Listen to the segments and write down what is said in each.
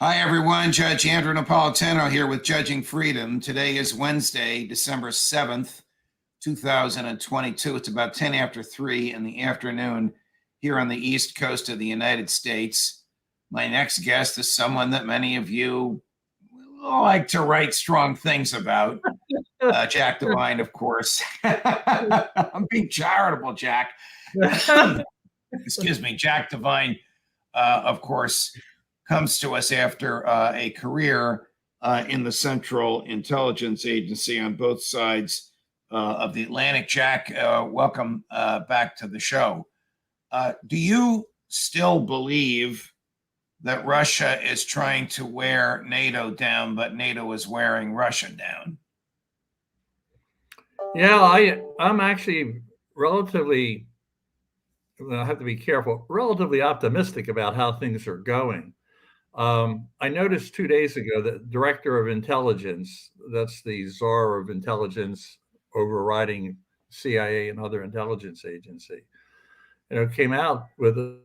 Hi, everyone. Judge Andrew Napolitano here with Judging Freedom. Today is Wednesday, December 7th, 2022. It's about 10 after 3 in the afternoon here on the East Coast of the United States. My next guest is someone that many of you like to write strong things about. Jack Devine, of course. I'm being charitable, Jack. Excuse me. Jack Devine, of course, comes to us after a career in the Central Intelligence Agency on both sides of the Atlantic. Jack, welcome back to the show. Do you still believe that Russia is trying to wear NATO down, but NATO is wearing Russia down? Yeah, I'm actually relatively, I have to be careful, relatively optimistic about how things are going. I noticed 2 days ago that Director of Intelligence, that's the czar of intelligence overriding CIA and other intelligence agency, came out with a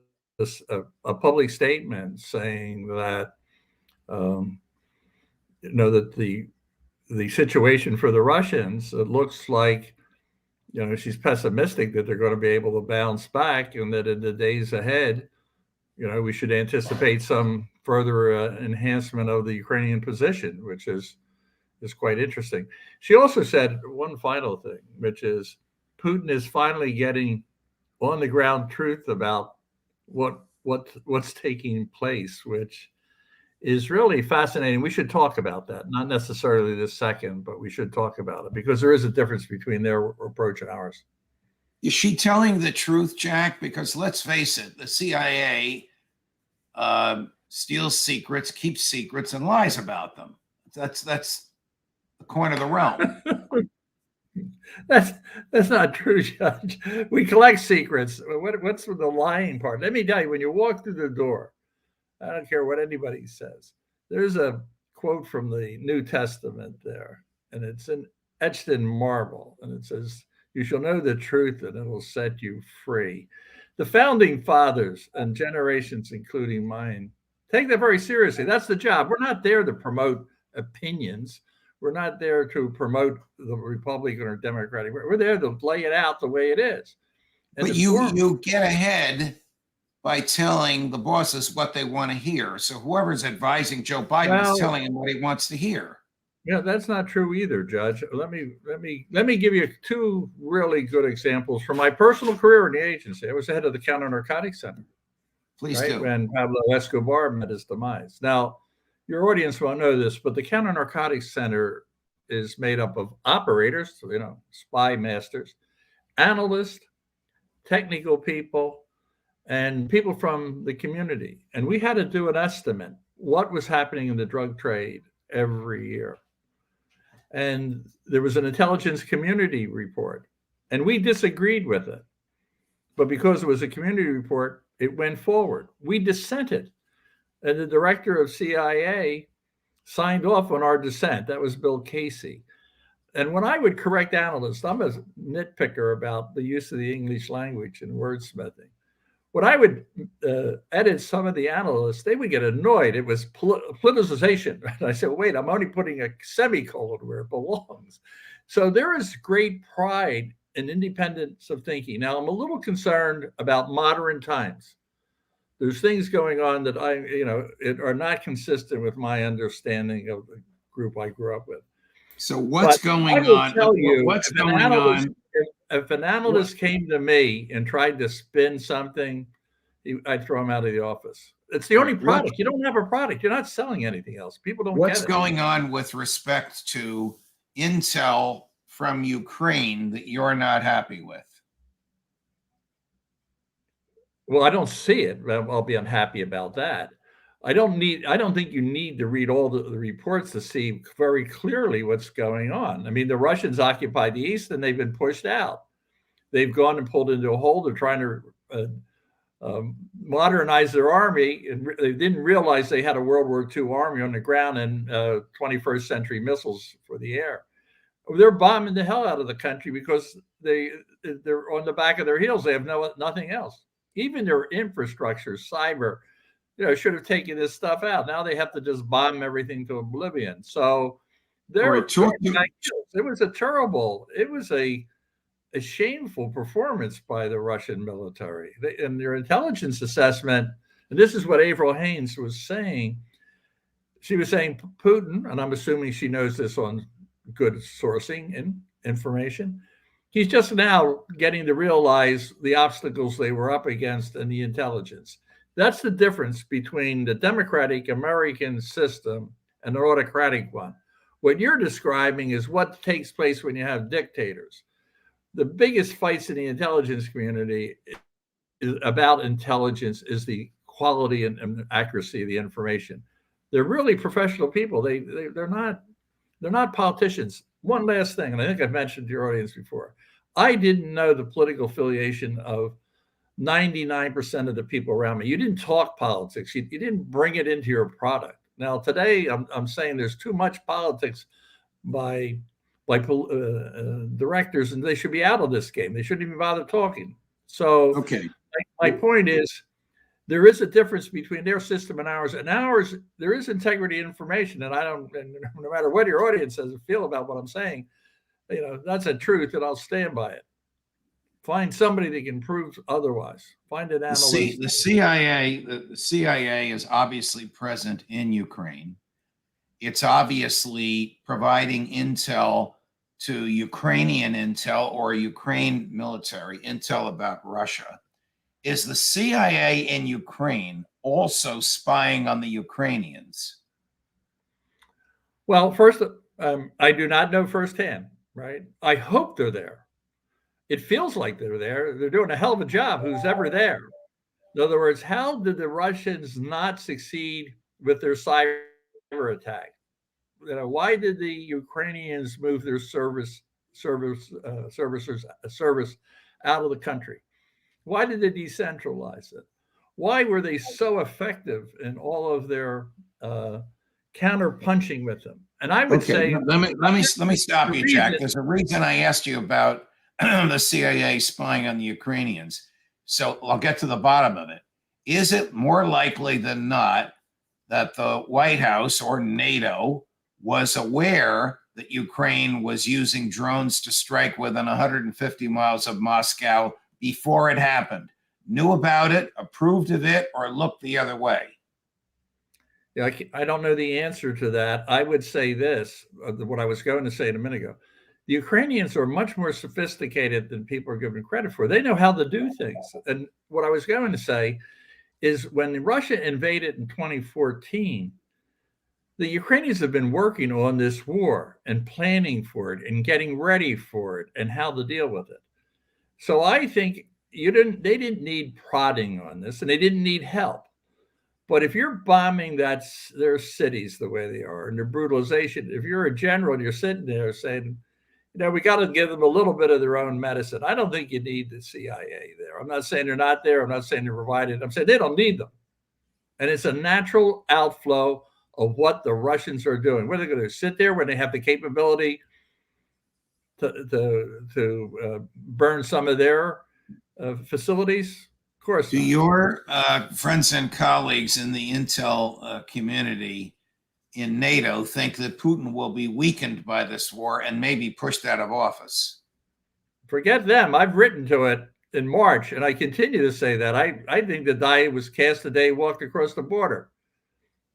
public statement saying that, that the situation for the Russians, it looks like, she's pessimistic that they're going to be able to bounce back, and that in the days ahead, we should anticipate some further enhancement of the Ukrainian position, which is quite interesting. She also said one final thing, which is Putin is finally getting on the ground truth about what's taking place, which is really fascinating. We should talk about that, not necessarily this second, but we should talk about it because there is a difference between their approach and ours. Is she telling the truth, Jack? Because let's face it, the CIA steals secrets, keeps secrets, and lies about them. That's the coin of the realm. That's not true, Judge. We collect secrets. What's the lying part? Let me tell you, when you walk through the door, I don't care what anybody says. There's a quote from the New Testament there, and it's etched in marble, and it says, "You shall know the truth, and it will set you free." The founding fathers and generations, including mine, take that very seriously. That's the job. We're not there to promote opinions. We're not there to promote the Republican or Democratic. We're there to lay it out the way it is. And but you get ahead by telling the bosses what they want to hear. So whoever's advising Joe Biden is telling him what he wants to hear. Yeah, that's not true either, Judge. Let me give you two really good examples from my personal career in the agency. I was the head of the Counter Narcotics Center. Please do. When Pablo Escobar met his demise. Now, your audience won't know this, but the Counter Narcotics Center is made up of operators, spy masters, analysts, technical people, and people from the community. And we had to do an estimate what was happening in the drug trade every year. And there was an intelligence community report, and we disagreed with it. But because it was a community report, it went forward. We dissented, and the director of CIA signed off on our dissent. That was Bill Casey. And when I would correct analysts, I'm a nitpicker about the use of the English language and wordsmithing. When I would edit some of the analysts, they would get annoyed. It was politicization. And I said, wait, I'm only putting a semicolon where it belongs. So there is great pride and independence of thinking. Now, I'm a little concerned about modern times. There's things going on that are not consistent with my understanding of the group I grew up with. So what's going on? What's going on? If an analyst came to me and tried to spin something, I'd throw him out of the office. It's the only product. You don't have a product. You're not selling anything else. People don't get it. What's going on with respect to intel from Ukraine that you're not happy with? Well, I don't see it. I'll be unhappy about that. I don't think you need to read all the reports to see very clearly what's going on. I mean, the Russians occupied the East and they've been pushed out. They've gone and pulled into a hole. They're trying to modernize their army. And they didn't realize they had a World War II army on the ground and 21st century missiles for the air. They're bombing the hell out of the country because they're on the back of their heels. They have nothing else. Even their infrastructure, cyber, should have taken this stuff out. Now they have to just bomb everything to oblivion. So All right, it was a terrible, it was a shameful performance by the Russian military. And their intelligence assessment, and this is what Avril Haines was saying. She was saying Putin, and I'm assuming she knows this on good sourcing and information, he's just now getting to realize the obstacles they were up against and the intelligence. That's the difference between the democratic American system and the autocratic one. What you're describing is what takes place when you have dictators. The biggest fights in the intelligence community is about intelligence is the quality and accuracy of the information. They're really professional people. They're not politicians. One last thing, and I think I've mentioned to your audience before. I didn't know the political affiliation of 99% of the people around me. You didn't talk politics. You didn't bring it into your product. Now today, I'm saying there's too much politics by directors, and they should be out of this game. They shouldn't even bother talking. So okay, my point is, there is a difference between their system and ours. And ours, there is integrity information, and no matter what your audience says or feel about what I'm saying, that's a truth, and I'll stand by it. Find somebody that can prove otherwise. Find an analyst. The CIA is obviously present in Ukraine. It's obviously providing intel to Ukrainian intel or Ukraine military intel about Russia. Is the CIA in Ukraine also spying on the Ukrainians? Well, first, I do not know firsthand, right? I hope they're there. It feels like they're there. They're doing a hell of a job, who's ever there. In other words, how did the Russians not succeed with their cyber attack? Why did the Ukrainians move their service out of the country? Why did they decentralize it? Why were they so effective in all of their counter punching with them? And I would say, let me stop you, Jack. There's a reason I asked you about the CIA spying on the Ukrainians. So I'll get to the bottom of it. Is it more likely than not that the White House or NATO was aware that Ukraine was using drones to strike within 150 miles of Moscow before it happened, knew about it, approved of it, or looked the other way? Yeah, I don't know the answer to that. I would say this, what I was going to say a minute ago. The Ukrainians are much more sophisticated than people are given credit for. They know how to do things. And what I was going to say is when Russia invaded in 2014, the Ukrainians have been working on this war and planning for it and getting ready for it and how to deal with it. So I think they didn't need prodding on this, and they didn't need help. But if you're bombing their cities the way they are and their brutalization, if you're a general and you're sitting there saying, we got to give them a little bit of their own medicine, I don't think you need the CIA there. I'm not saying they're not there. I'm not saying they're provided. I'm saying they don't need them. And it's a natural outflow of what the Russians are doing. What are they going to sit there when they have the capability to burn some of their facilities? Of course. Do your friends and colleagues in the intel community in NATO think that Putin will be weakened by this war and maybe pushed out of office? Forget them. I've written to it in March, and I continue to say that. I think the die was cast the day he walked across the border.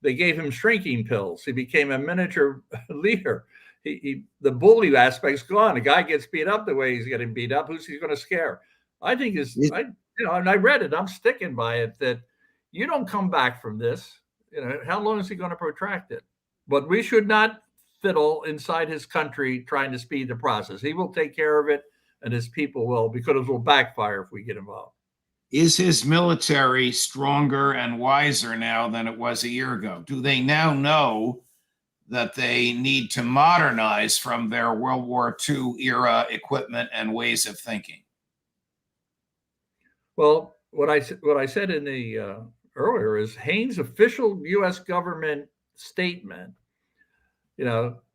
They gave him shrinking pills. He became a miniature leader. The bully aspect's gone. A guy gets beat up the way he's getting beat up. Who's he going to scare? I think and I read it. I'm sticking by it that you don't come back from this. How long is he going to protract it? But we should not fiddle inside his country trying to speed the process. He will take care of it, and his people will, because it will backfire if we get involved. Is his military stronger and wiser now than it was a year ago? Do they now know that they need to modernize from their World War II era equipment and ways of thinking? Well, what I said in the earlier is Haines' official U.S. government statement,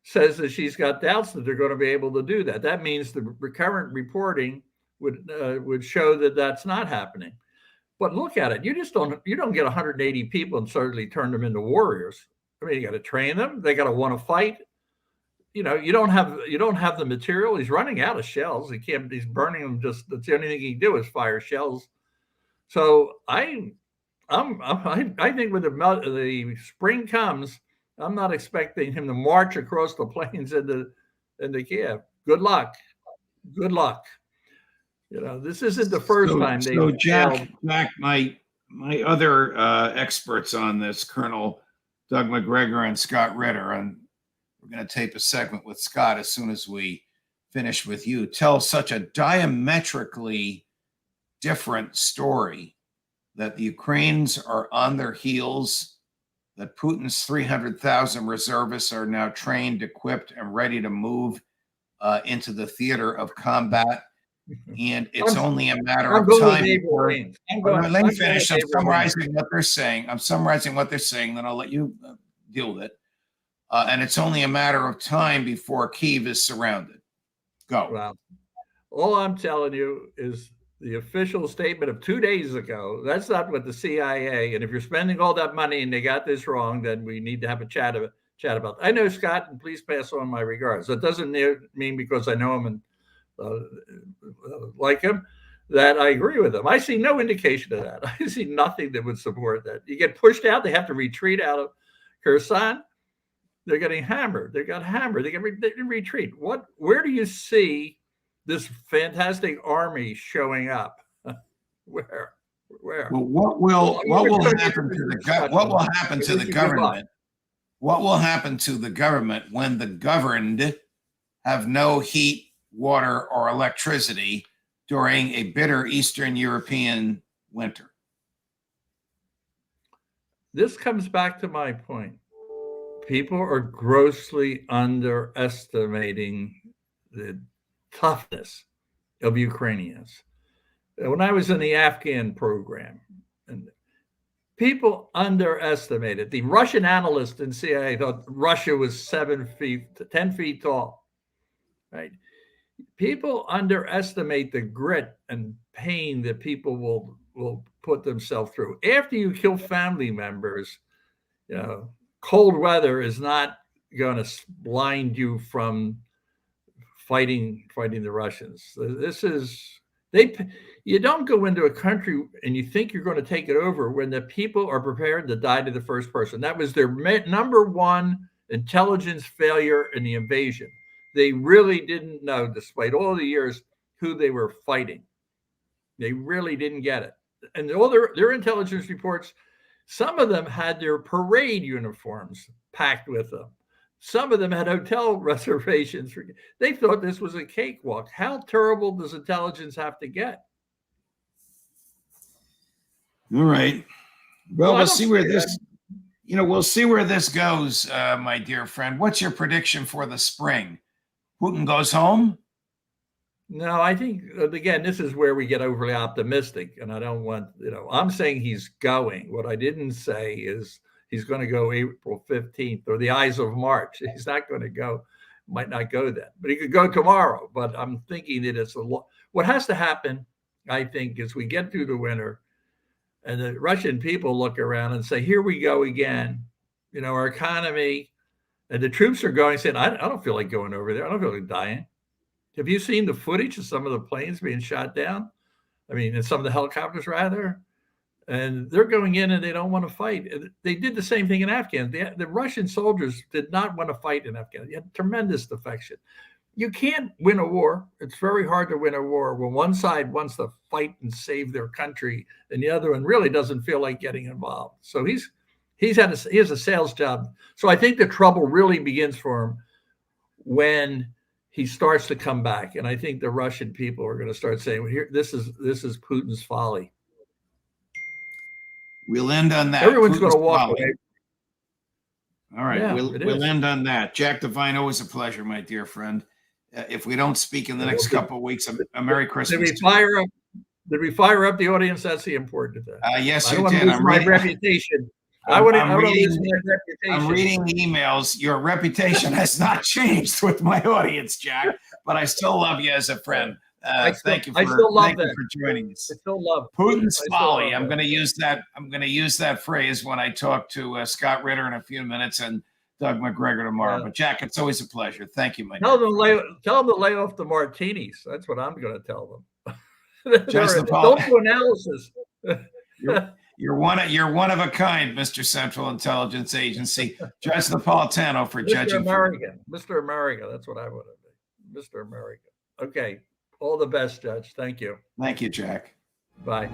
says that she's got doubts that they're going to be able to do that. That means the current reporting would show that that's not happening. But look at it. You don't get 180 people and suddenly turn them into warriors. I mean, you got to train them. They got to want to fight. You know, you don't have the material. He's running out of shells. He's burning them. Just that's the only thing he can do is fire shells. So I think when the spring comes, I'm not expecting him to march across the plains into Kiev. Good luck. Good luck. You know, this isn't the first time they. So Jack, my other experts on this, Colonel Doug McGregor and Scott Ritter, and we're going to tape a segment with Scott as soon as we finish with you, tell such a diametrically different story that the Ukrainians are on their heels, that Putin's 300,000 reservists are now trained, equipped, and ready to move into the theater of combat. And it's only a matter of time. Let me finish. I'm summarizing what they're saying. Then I'll let you deal with it. And it's only a matter of time before Kyiv is surrounded. Go. Well, all I'm telling you is the official statement of 2 days ago. That's not what the CIA. And if you're spending all that money and they got this wrong, then we need to have a chat about that. I know Scott, and please pass on my regards. That doesn't mean because I know him and like him that I agree with him. I see no indication of that. I see nothing that would support that. You get pushed out. They have to retreat out of Kherson. They're getting hammered. They got hammered. They retreat. Where do you see this fantastic army showing up? Where? Well, what will happen to the government? What will happen to the government when the governed have no heat, water, or electricity during a bitter Eastern European winter? This comes back to my point. People are grossly underestimating the toughness of Ukrainians. When I was in the Afghan program, and people underestimated. The Russian analyst in CIA thought Russia was 10 feet tall, right? People underestimate the grit and pain that people will put themselves through. After you kill family members, you know, cold weather is not going to blind you from fighting the Russians. You don't go into a country and you think you're going to take it over when the people are prepared to die to the first person. That was their number one intelligence failure in the invasion. They really didn't know, despite all the years, who they were fighting. They really didn't get it. And all their intelligence reports, some of them had their parade uniforms packed with them. Some of them had hotel reservations. They thought this was a cakewalk. How terrible does intelligence have to get? All right. Well, we'll see where this, we'll see where this goes, my dear friend. What's your prediction for the spring? Putin goes home? No, I think, again, this is where we get overly optimistic. And I don't want, I'm saying he's going. What I didn't say is he's going to go April 15th or the Ides of March. He's not going to go, might not go then, but he could go tomorrow. But I'm thinking that what has to happen, I think, is we get through the winter and the Russian people look around and say, here we go again. Our economy, and the troops are going saying, I don't feel like going over there. I don't feel like dying. Have you seen the footage of some of the planes being shot down? I mean, and some of the helicopters, rather. And they're going in and they don't want to fight. They did the same thing in Afghanistan. The Russian soldiers did not want to fight in Afghanistan. They had tremendous defection. You can't win a war. It's very hard to win a war when one side wants to fight and save their country and the other one really doesn't feel like getting involved. So he has a sales job. So I think the trouble really begins for him when he starts to come back. And I think the Russian people are going to start saying, well, here, this is Putin's folly. We'll end on that. Everyone's going to walk away. All right. Yeah, we'll end on that. Jack Devine, always a pleasure, my dear friend. If we don't speak in the next couple of weeks, a Merry Christmas. Did we fire up the audience? That's the important thing. Yes, you did. I'm reading my reputation. I'm reading emails. Your reputation has not changed with my audience, Jack, but I still love you as a friend. Thank you I still love thank you that. for joining us. I still love Putin's I still folly. love I'm that. going to use that. I'm going to use that phrase when I talk to Scott Ritter in a few minutes and Doug McGregor tomorrow. Yeah. But Jack, it's always a pleasure. Thank you, my Tell dear. them to lay off the martinis. That's what I'm going to tell them. Judge Don't do analysis. You're one of a kind, Mr. Central Intelligence Agency. Judge Napolitano for Mr. judging. America. Mr. America. That's what I want to be. Mr. America. Okay. All the best, Judge. Thank you. Thank you, Jack. Bye.